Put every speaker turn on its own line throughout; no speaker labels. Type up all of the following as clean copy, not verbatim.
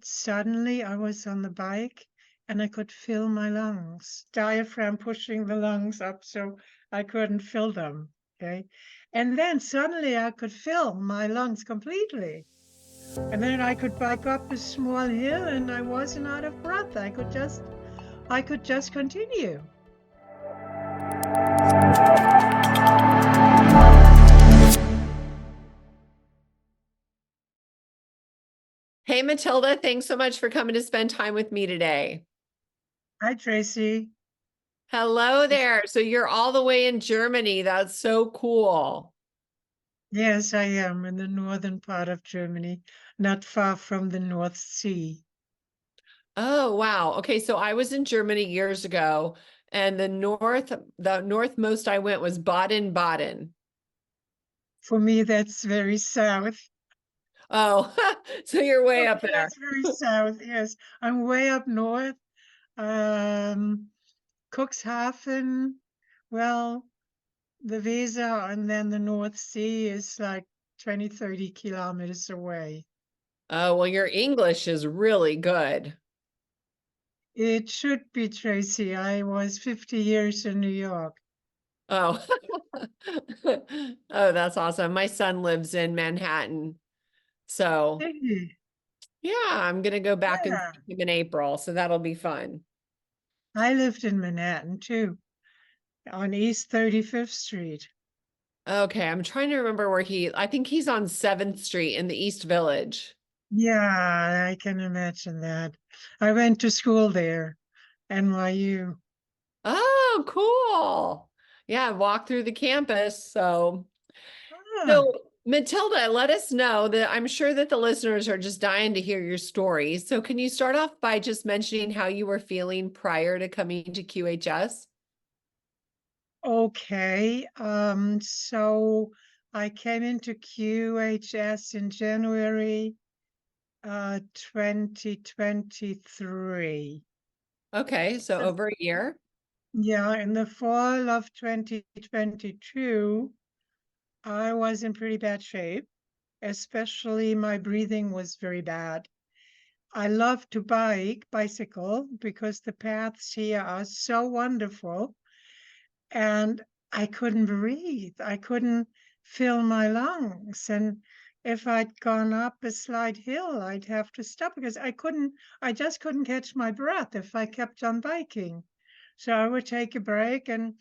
Suddenly I was on the bike and I could feel my lungs, diaphragm pushing the lungs up so I couldn't fill them. Okay. And then suddenly I could fill my lungs completely. And then I could bike up a small hill and I wasn't out of breath. I could just continue.
Hey, Matilda, thanks so much for coming to spend time with me today.
Hi, Tracy.
Hello there. So you're all the way in Germany. That's so cool.
Yes, I am in the northern part of Germany, not far from the North Sea.
Oh, wow. Okay, so I was in Germany years ago, and the northmost I went was Baden-Baden.
For me, that's very south.
Oh, so you're way up
Okay,
there.
that's very south. Yes, I'm way up north. Um, Cuxhaven, well, the Weser and then the North Sea is like 20, 30 kilometers away.
Oh, well, your English is really good.
It should be, Tracy. I was 50 years in New York.
Oh. Oh, that's awesome. My son lives in Manhattan. So,
Hey,
yeah, I'm gonna go back and
yeah,
see him in April, so that'll be fun.
I lived in Manhattan too, on East 35th Street.
Okay, I'm trying to remember I think he's on 7th Street in the East Village.
Yeah, I can imagine that. I went to school there, NYU.
Oh, cool. Yeah, I walked through the campus.
Ah,
So Matilda, let us know that I'm sure that the listeners are just dying to hear your story. So can you start off by just mentioning how you were feeling prior to coming to QHS?
okay. So I came into QHS in January 2023.
Okay, so
And
over a year.
yeah, in the fall of 2022, I was in pretty bad shape, especially my breathing was very bad. I love to bicycle because the paths here are so wonderful. And I couldn't breathe. I couldn't fill my lungs. And if I'd gone up a slight hill, I'd have to stop because I just couldn't catch my breath if I kept on biking. So I would take a break and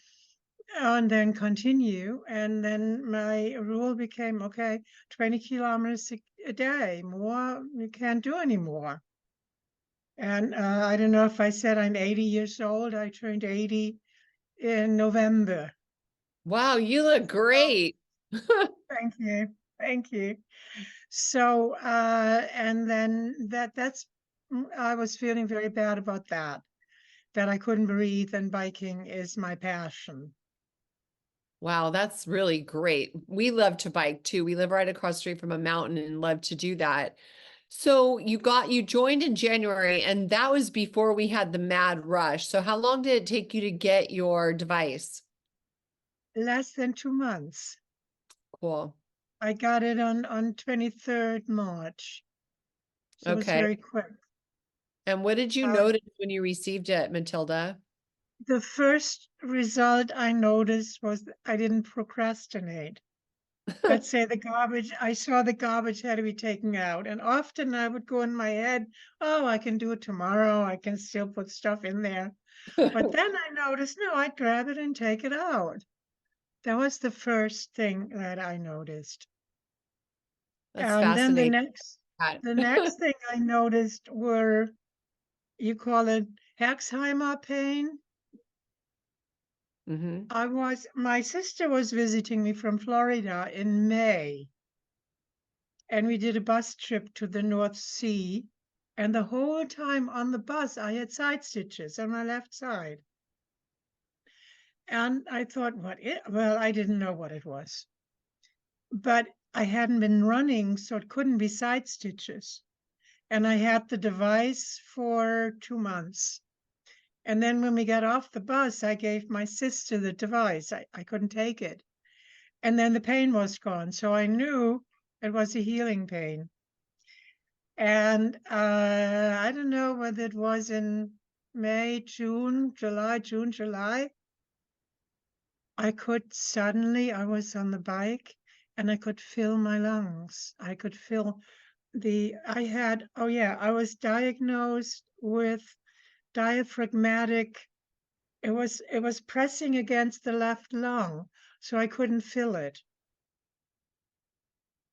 then continue. And then my rule became, okay, 20 kilometers a day, more you can't do anymore. And I don't know if I said I'm 80 years old. I turned 80 in November.
Wow, you look
So
great.
thank you. Thank you. So, and then I was feeling very bad about that I couldn't breathe and biking is my passion.
Wow, that's really great. We love to bike too. We live right across the street from a mountain and love to do that. So you joined in January and that was before we had the mad rush. So how long did it take you to get your device?
Less than 2 months.
Cool.
I got it on 23rd March. So it was
Okay.
very quick.
And what did you
Uh,
notice when you received it, Matilda?
the first result I noticed was that I didn't procrastinate. Let's say I saw the garbage had to be taken out. And often I would go in my head, oh, I can do it tomorrow. I can still put stuff in there. But then I noticed, no, I'd grab it and take it out. That was the first thing that I noticed.
That's
And then the
fascinating.
next, the next thing I noticed were, you call it Herxheimer pain.
Hmm.
My sister was visiting me from Florida in May. And we did a bus trip to the North Sea. And the whole time on the bus, I had side stitches on my left side. And I thought, well, I didn't know what it was. But I hadn't been running, so it couldn't be side stitches. And I had the device for 2 months. And then when we got off the bus, I gave my sister the device. I couldn't take it. And then the pain was gone. So I knew it was a healing pain. And I don't know whether it was in May, June, July. I was on the bike and I could feel my lungs. I could feel I was diagnosed with diaphragmatic. It was pressing against the left lung, so I couldn't feel it.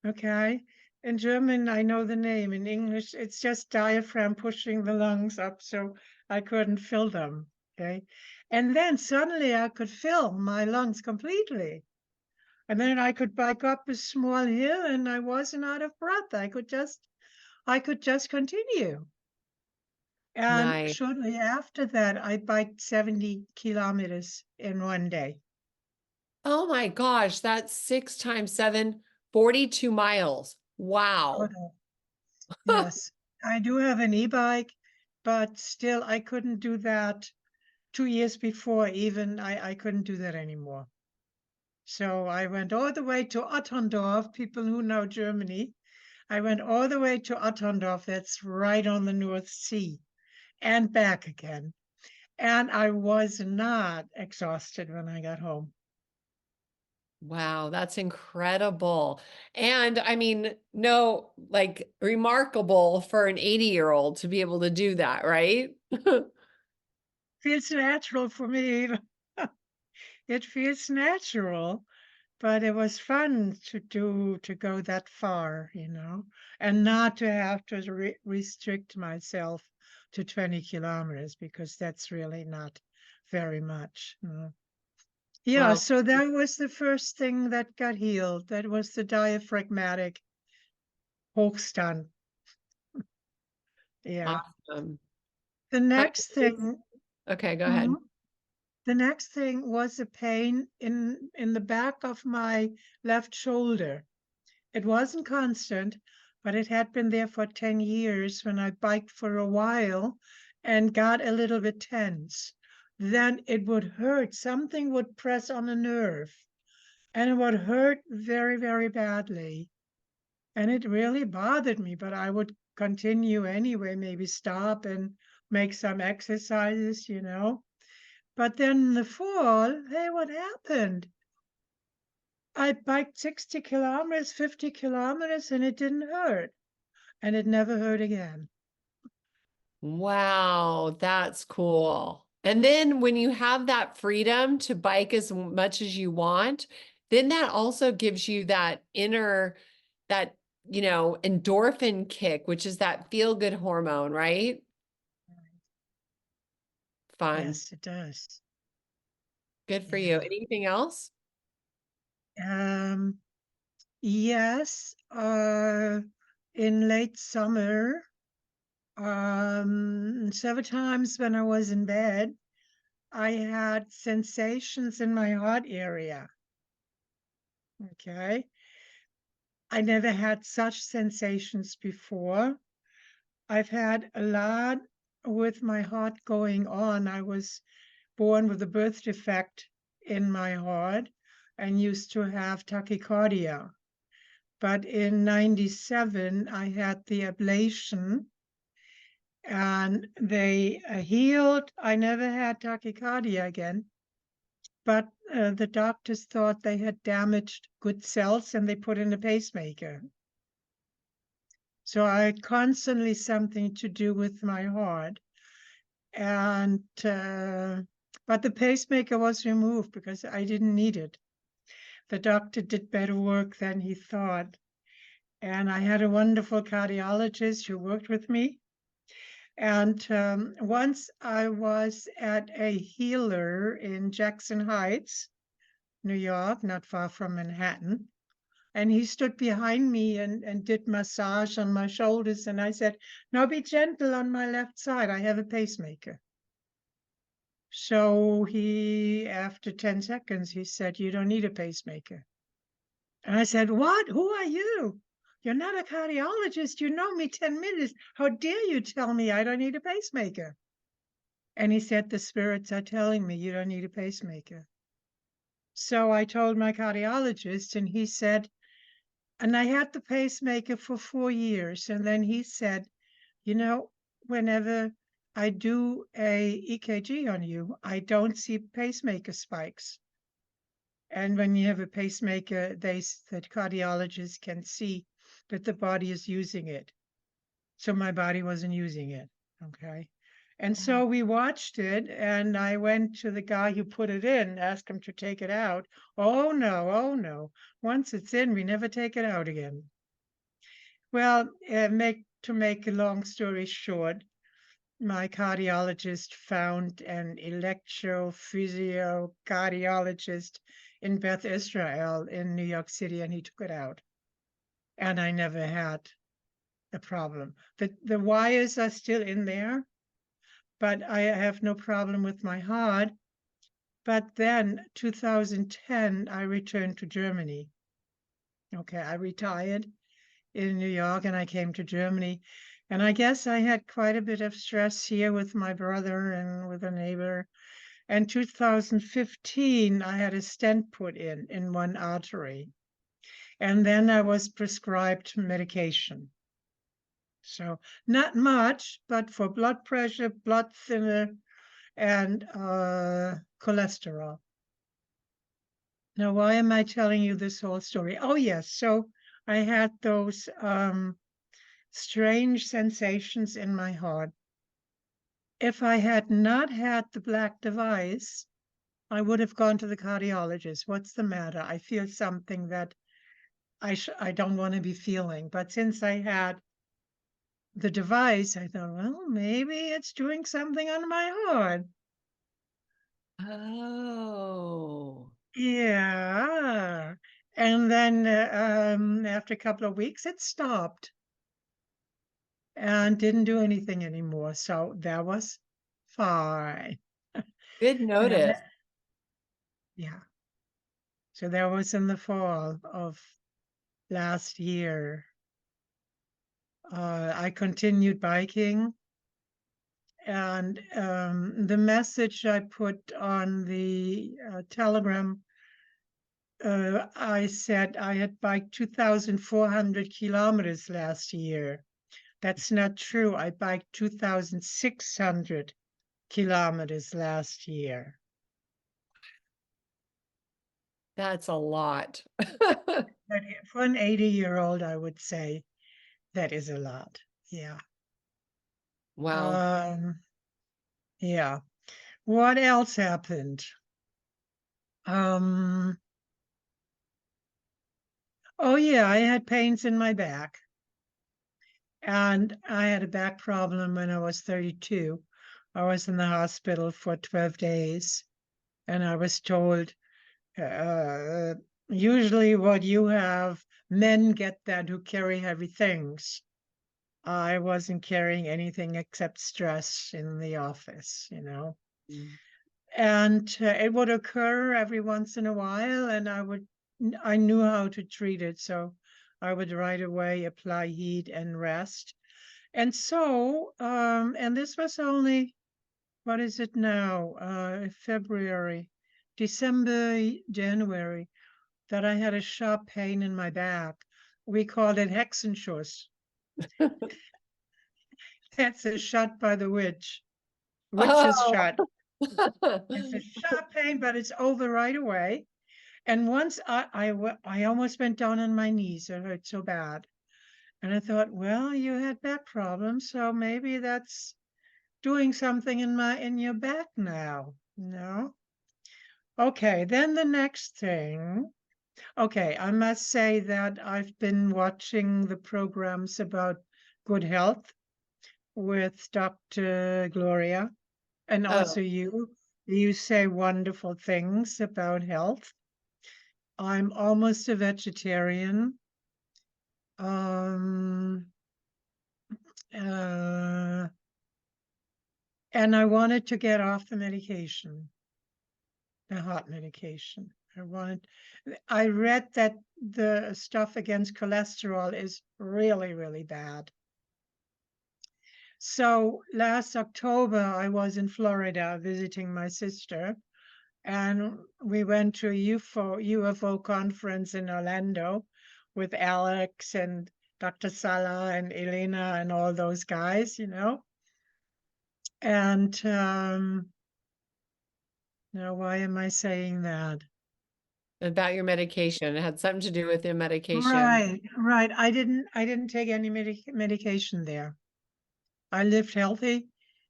Okay. In German, I know the name. In English, it's just diaphragm pushing the lungs up, so I couldn't fill them. Okay. And then suddenly I could fill my lungs completely. And then I could bike up a small hill and I wasn't out of breath. I could just continue. And
Nice.
shortly after that, I biked 70 kilometers in one day.
Oh my gosh, that's 6 times 7, 42 miles. Wow.
Total. Yes. I do have an e-bike, but still I couldn't do that 2 years before even. I couldn't do that anymore. So I went all the way to Otterndorf, people who know Germany. I went all the way to Otterndorf, that's right on the North Sea, and back again. And I was not exhausted when I got home.
Wow, that's incredible. And I mean, no, like remarkable for an 80-year-old to be able to do that, right?
Feels natural for me. It feels natural, but it was fun to go that far, and not to have to restrict myself to 20 kilometers because that's really not very much. Yeah,
Wow,
so that was the first thing that got healed. That was the diaphragmatic Hochstand. Yeah.
awesome.
The
That's
next thing,
okay, go ahead.
mhm, the next thing was a pain in the back of my left shoulder. It wasn't constant, but it had been there for 10 years when I biked for a while and got a little bit tense. Then it would hurt. Something would press on a nerve and it would hurt very, very badly. And it really bothered me, but I would continue anyway, maybe stop and make some exercises. But then in the fall, hey, what happened? I biked 60 kilometers, 50 kilometers, and it didn't hurt. And it never hurt again.
Wow, that's cool. And then when you have that freedom to bike as much as you want, then that also gives you that that, endorphin kick, which is that feel-good hormone, right? Fun.
Yes, it does.
Good for you.
Yeah.
Anything else?
Um, yes, in late summer, several times when I was in bed, I had sensations in my heart area. Okay. I never had such sensations before. I've had a lot with my heart going on. I was born with a birth defect in my heart and used to have tachycardia. But in 97, I had the ablation and they healed. I never had tachycardia again. But the doctors thought they had damaged good cells and they put in a pacemaker. So I had constantly something to do with my heart. And but the pacemaker was removed because I didn't need it. The doctor did better work than he thought. And I had a wonderful cardiologist who worked with me. And once I was at a healer in Jackson Heights, New York, not far from Manhattan. And he stood behind me and did massage on my shoulders. And I said, "No, be gentle on my left side. I have a pacemaker." So after 10 seconds, he said, "You don't need a pacemaker." And I said, "What? Who are you? You're not a cardiologist. You know me 10 minutes. How dare you tell me I don't need a pacemaker?" And he said, "The spirits are telling me you don't need a pacemaker." So I told my cardiologist, and he said, And I had the pacemaker for 4 years. And then he said, you know, whenever I do a EKG on you, I don't see pacemaker spikes. And when you have a pacemaker, the cardiologist can see that the body is using it. So my body wasn't using it. Okay. And so we watched it, and I went to the guy who put it in, asked him to take it out. Oh no, oh no. Once it's in, we never take it out again. Well, to make a long story short, my cardiologist found an electrophysiocardiologist in Beth Israel in New York City, and he took it out. And I never had a problem. The wires are still in there, but I have no problem with my heart. But then 2010, I returned to Germany. Okay, I retired in New York and I came to Germany. And I guess I had quite a bit of stress here with my brother and with a neighbor. And 2015, I had a stent put in one artery. And then I was prescribed medication. So not much, but for blood pressure, blood thinner, and cholesterol. Now, why am I telling you this whole story? Oh, yes. So I had those strange sensations in my heart. If I had not had the black device, I would have gone to the cardiologist. What's the matter? I feel something that I don't want to be feeling. But since I had the device, I thought, well, maybe it's doing something on my heart.
Oh.
Yeah. And then after a couple of weeks, it stopped and didn't do anything anymore. So that was fine.
Good
And
notice.
yeah. So that was in the fall of last year. I continued biking, and the message I put on the Telegram, I said I had biked 2,400 kilometers last year. That's not true. I biked 2,600 kilometers last year.
That's a lot.
But for an 80-year-old, I would say that is a lot. Yeah.
Wow.
Um, yeah. What else happened? Um, oh yeah, I had pains in my back. And I had a back problem when I was 32. I was in the hospital for 12 days, and I was told, uh, usually what you have, men get that who carry heavy things. I wasn't carrying anything except stress in the office, you know.
Mm.
And it would occur every once in a while, and I knew how to treat it, so I would right away apply heat and rest. And so, and this was only, what is it now? February, December, January, that I had a sharp pain in my back. We called it Hexenschuss. That's a shot by the witch. Witch's
Oh.
shot. It's a sharp pain, but it's over right away. And once I almost went down on my knees. It hurt so bad. And I thought, well, you had back problems, so maybe that's doing something in your back now. No? Okay, then the next thing. Okay, I must say that I've been watching the programs about good health with Dr. Gloria, and also
Oh.
you. You say wonderful things about health. I'm almost a vegetarian. Um, uh, and I wanted to get off the medication, the heart medication. I read that the stuff against cholesterol is really, really bad. So last October, I was in Florida visiting my sister, and we went to a UFO conference in Orlando, with Alex and Dr. Sala and Elena and all those guys, you know. And now why am I saying that?
About your medication. It had something to do with your medication.
Right, right. I didn't take any medication there. I lived healthy,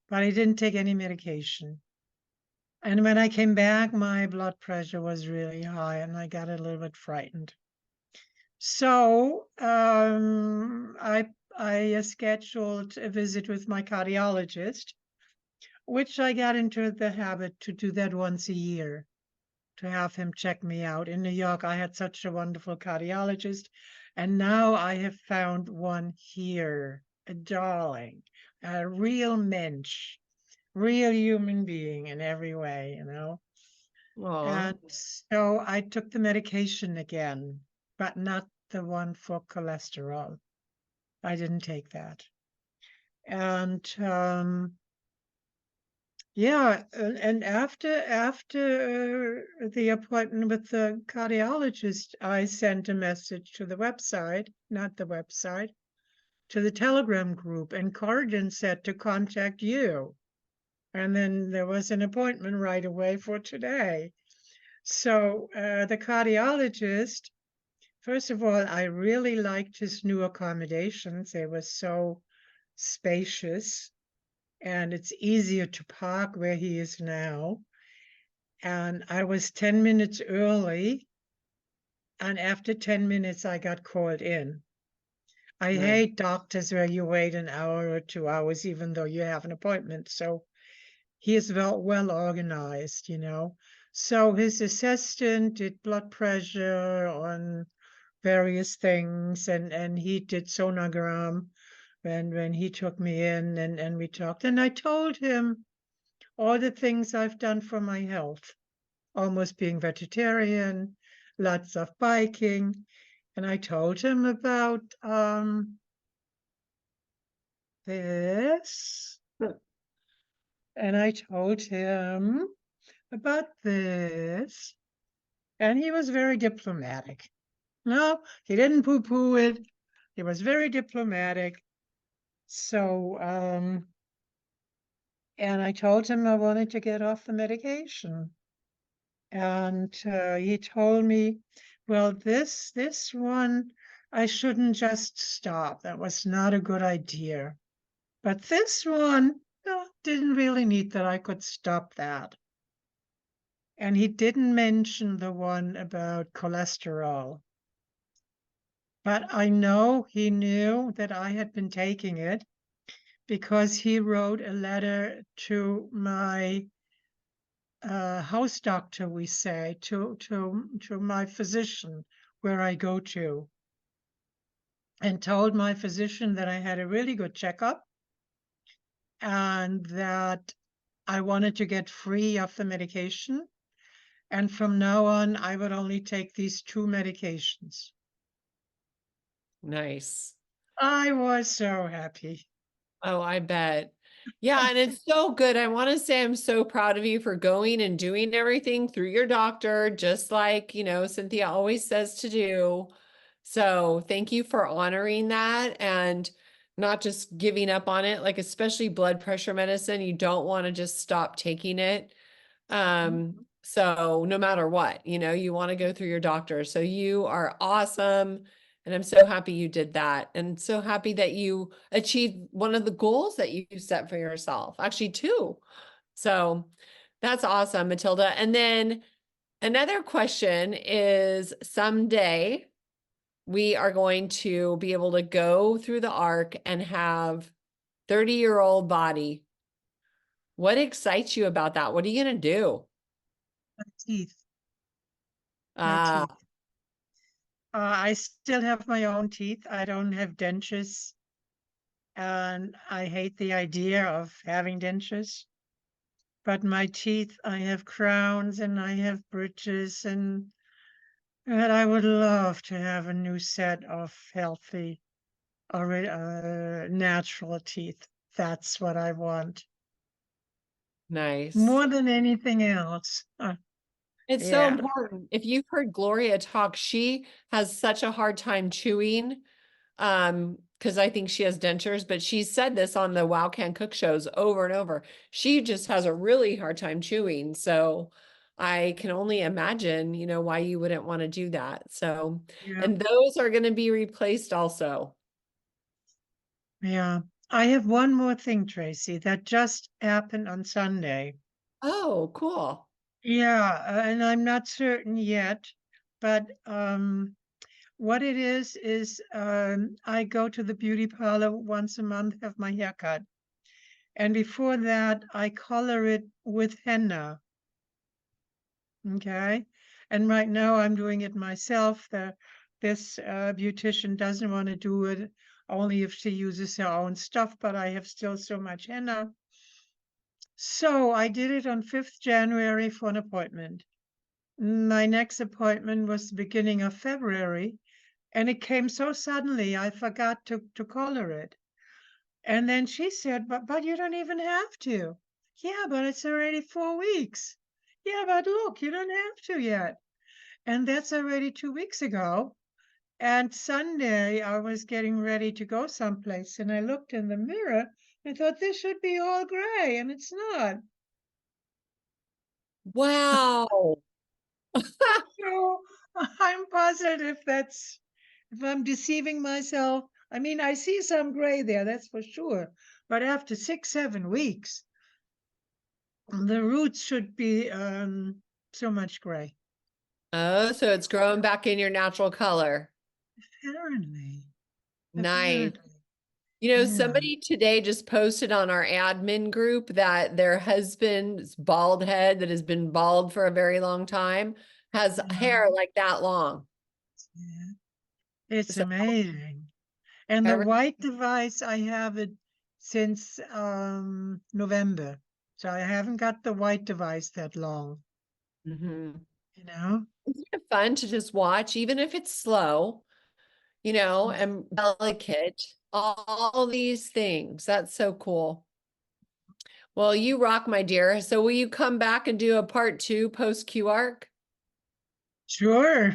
but I didn't take any medication. And when I came back, my blood pressure was really high and I got a little bit frightened. So I scheduled a visit with my cardiologist, which I got into the habit to do that once a year, to have him check me out. In New York, I had such a wonderful cardiologist, and now I have found one here, a darling, a real mensch, real human being in every way, you know.
Aw.
And so I took the medication again, but not the one for cholesterol. I didn't take that. And yeah, and after the appointment with the cardiologist, I sent a message to the website, not the website, to the Telegram group, and Corrigan said to contact you. And then there was an appointment right away for today. So the cardiologist, first of all, I really liked his new accommodations. They were so spacious, and it's easier to park where he is now. And I was 10 minutes early, and after 10 minutes, I got called in. I
Nice.
hate doctors where you wait an hour or 2 hours, even though you have an appointment. So he is well organized, you know. So his assistant did blood pressure on various things, and he did sonogram when he took me in, and we talked. And I told him all the things I've done for my health, almost being vegetarian, lots of biking. And I told him about this, and I told him about this, and he was very diplomatic. No, he didn't poo-poo it. He was very diplomatic. So, and I told him I wanted to get off the medication. And he told me, well, this one, I shouldn't just stop. That was not a good idea. But this one, no, didn't really need that. I could stop that. And he didn't mention the one about cholesterol. But I know he knew that I had been taking it because he wrote a letter to my house doctor, we say, to my physician where I go to, and told my physician that I had a really good checkup and that I wanted to get free of the medication. And from now on, I would only take these 2 medications.
Nice.
I was so happy.
Oh, I bet. Yeah, and it's so good. I want to say I'm so proud of you for going and doing everything through your doctor, just like, Cynthia always says to do. So thank you for honoring that and not just giving up on it, like especially blood pressure medicine. You don't want to just stop taking it. So no matter what, you want to go through your doctor. So you are awesome. And I'm so happy you did that. And so happy that you achieved one of the goals that you set for yourself, actually 2. So that's awesome, Matilda. And then another question is someday we are going to be able to go through the arc and have 30-year-old body. What excites you about that? What are you going to do?
My teeth, my
Ah,
teeth. I still have my own teeth. I don't have dentures, and I hate the idea of having dentures. But my teeth, I have crowns and I have bridges, and I would love to have a new set of healthy, natural teeth. That's what I want
nice.
more than anything else.
It's so
Yeah.
important. If you've heard Gloria talk, she has such a hard time chewing. Because I think she has dentures, but she said this on the Wow Can Cook shows over and over. She just has a really hard time chewing. So I can only imagine, why you wouldn't want to do that. So,
Yeah.
and those are going to be replaced also.
Yeah. I have one more thing, Tracy, that just happened on Sunday.
Oh, cool.
Yeah, and I'm not certain yet, but what it is I go to the beauty parlor once a month, have my hair cut. And before that, I color it with henna. Okay. And right now I'm doing it myself. This beautician doesn't want to do it only if she uses her own stuff, but I have still so much henna. So I did it on 5th January for an appointment. My next appointment was the beginning of February, and it came so suddenly I forgot to color it. And then she said, but you don't even have to. Yeah, but it's already 4 weeks. Yeah, but look, you don't have to yet. And that's already 2 weeks ago. And Sunday, I was getting ready to go someplace, and I looked in the mirror and thought this should be all gray, and it's not.
Wow.
So I'm puzzled if I'm deceiving myself. I mean, I see some gray there, that's for sure. But after 6, 7 weeks, the roots should be so much gray.
Oh, so it's growing back in your natural color.
Apparently,
Nice.
apparently. Yeah.
Somebody today just posted on our admin group that their husband's bald head that has been bald for a very long time has hair like that long.
Yeah. It's
So
amazing. And the
every,
white device, I have it since November. So I haven't got the white device that long,
Mhm.
you know?
Isn't it fun to just watch, even if it's slow, and delicate, all these things. That's so cool. Well, you rock, my dear. So will you come back and do a part 2 post QARC?
Sure,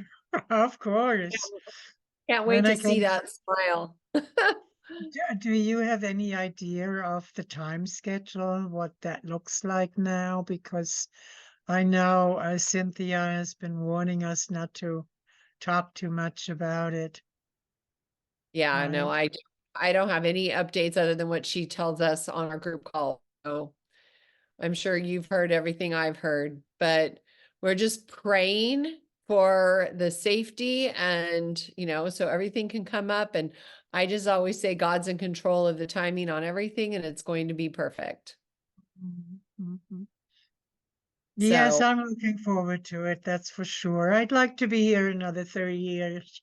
of course.
Can't wait
When
to
I
see
can,
that smile.
do you have any idea of the time schedule, what that looks like now? Because I know Cynthia has been warning us not to talk too much about it,
Yeah, no,
right?
I don't have any updates other than what she tells us on our group call. So I'm sure you've heard everything I've heard, but we're just praying for the safety and, so everything can come up. And I just always say God's in control of the timing on everything and it's going to be perfect.
Mhm, mhm. Yes,
So
I'm looking forward to it, that's for sure. I'd like to be here another 30 years.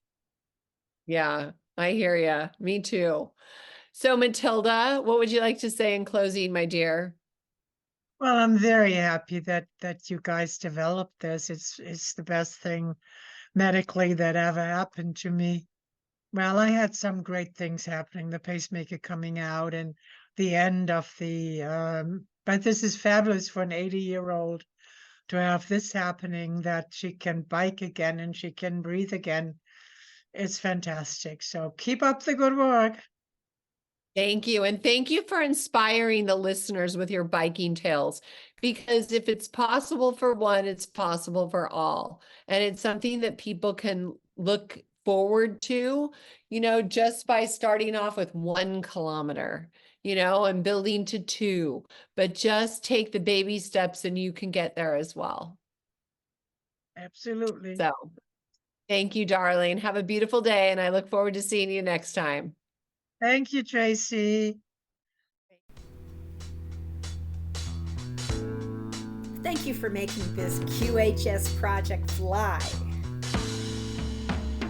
yeah, I hear ya. Me too. So Matilda, what would you like to say in closing, my dear?
Well, I'm very happy that you guys developed this. It's the best thing medically that ever happened to me. Well, I had some great things happening, the pacemaker coming out and the end of but this is fabulous for an 80-year-old to have this happening, that she can bike again and she can breathe again. It's fantastic. So keep up the good work.
Thank you. And thank you for inspiring the listeners with your biking tales. Because if it's possible for one, it's possible for all. And it's something that people can look forward to, just by starting off with 1 kilometer, and building to 2. But just take the baby steps and you can get there as well.
Absolutely.
So thank you, darling. Have a beautiful day. And I look forward to seeing you next time.
Thank you, Tracy.
Thank you for making this QHS project fly.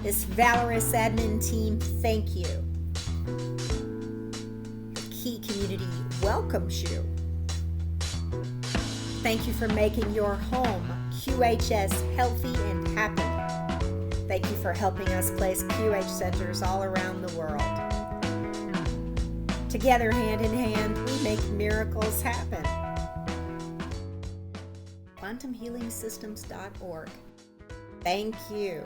This valorous admin team, thank you. The Key community welcomes you. Thank you for making your home QHS healthy and happy. Thank you for helping us place QH centers all around the world. Together, hand in hand, we make miracles happen. quantumhealingsystems.org. Thank you.